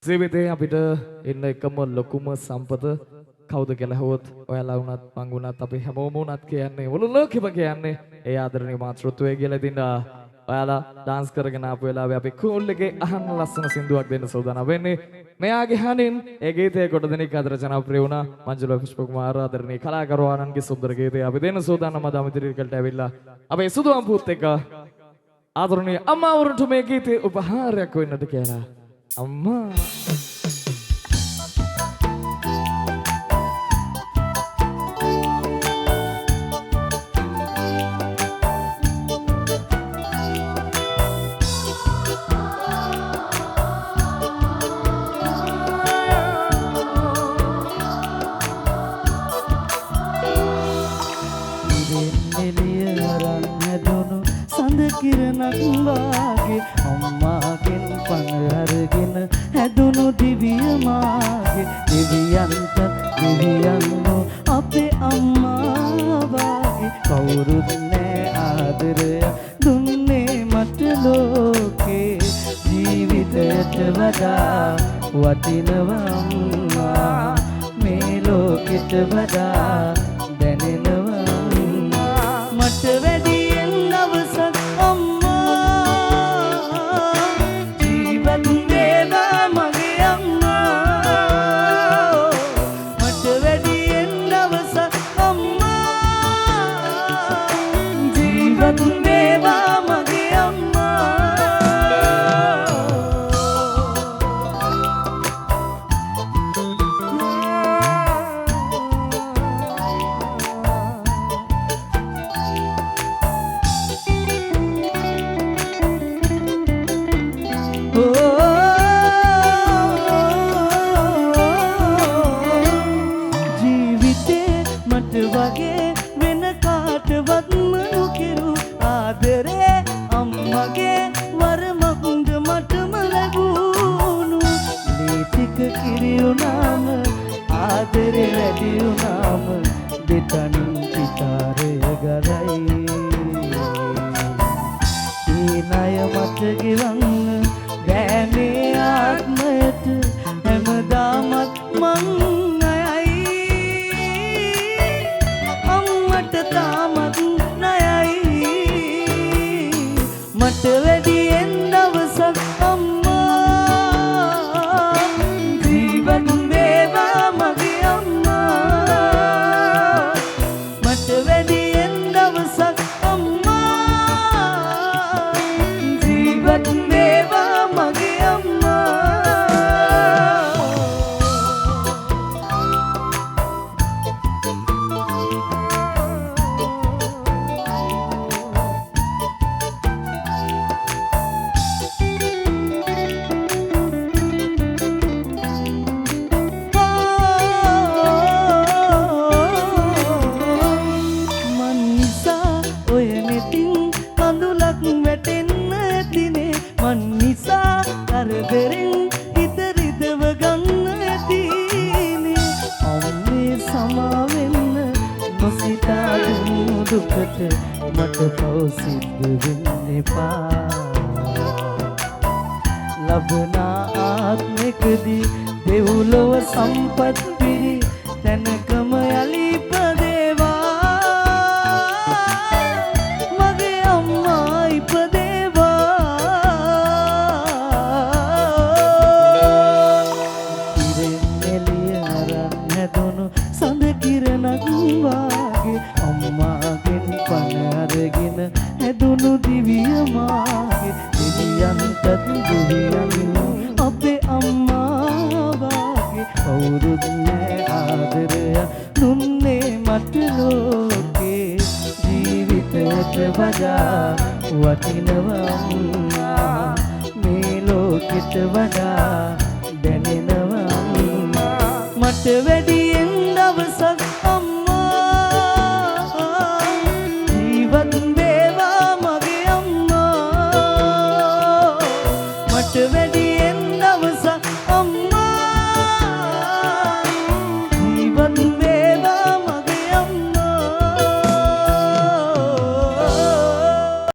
ජීවිතේ අපිට ඉන්න එකම ලොකුම සම්පත කවුද කියලා හොත් ඔයාලා වුණත් මං වුණත් අපි හැමෝම වුණත් කියන්නේ මුළු ලෝකෙම කියන්නේ ඒ ආදරණීය මාතෘත්වය කියලා ඉතින් ඔයාලා dance කරගෙන ආපු වෙලාවේ අපි කූල් එකේ අහන්න ලස්සන සින්දුවක් දෙන්න සූදානම් වෙන්නේ මෙයාගේ හනින් ඒ ගීතය කොට දෙනෙක් අතර ජනප්‍රිය වුණා මංජුල පුෂ්පකුමාර ආදරණීය කලාකරුවාණන්ගේ සුන්දර ගීතය අපි දෙන්න සූදානම් අද අමිතිරිකල්ට ඇවිල්ලා අපේ සුදු අම්පුත් එක්ක ආදරණීය අම්මාවරුන්ට මේ ගීතය උපහාරයක් වෙන්නද කියලා අම්මා කිරණක් වාගේ අම්මාගෙන් පණ අරගෙන හැදුණු දිවිය මාගේ දෙවියන්ට දෙවියන්ෝ අපේ අම්මා වාගේ කවුරුත් නෑ ආදරය දුන්නේ මට ලෝකේ ජීවිතයට වඩා වටිනවා අම්මා මේ ලෝකෙට වඩා දැනෙනවා මට වැඩියෙන් අවසන් වගේ වෙන කාටවත්ම නොකිරු ආදරේ අම්මගේ වරමක්ද මටම ලැබුණු ලීතික කිරියුනාම ආදරේ වැඩි වුණාම දෙතනින් පිටාරය ගරයි ඒ ණය මට ගෙවන්න බෑ මේ ආත්මයට හැමදාමත් මං මට වැඩියෙන් දවසක් අම්මා ජීවත් වේවා මගේ අම්මා මට වැඩියෙන් දවසක් අම්මා ජීවත් වේවා මගේ අම්මා මන් නිසා කරදරෙන් හිත රිදව ගන්න ඇතිනේ අම්මේ සමාවෙන්න නොසිතා දුකට මට පව සිද්ධ වෙන්න එපා ලබන ආත්මෙකදී දෙව්ලොව සම්පත් පිරි තැනකම යලි අම්මාගෙන් පණ අරගෙන හැදුණු දිවිය මාගේ දෙවියන්ටත් දෙවියන්ෝ අපේ අම්මා වාගේ කවුරුත් නෑ ආදරය දුන්නේ මට ලෝකේ ජීවිතයට වඩා වටිනවා අම්මා මේ ලෝකෙට වඩා දැනෙනවා අම්මා මට වැඩි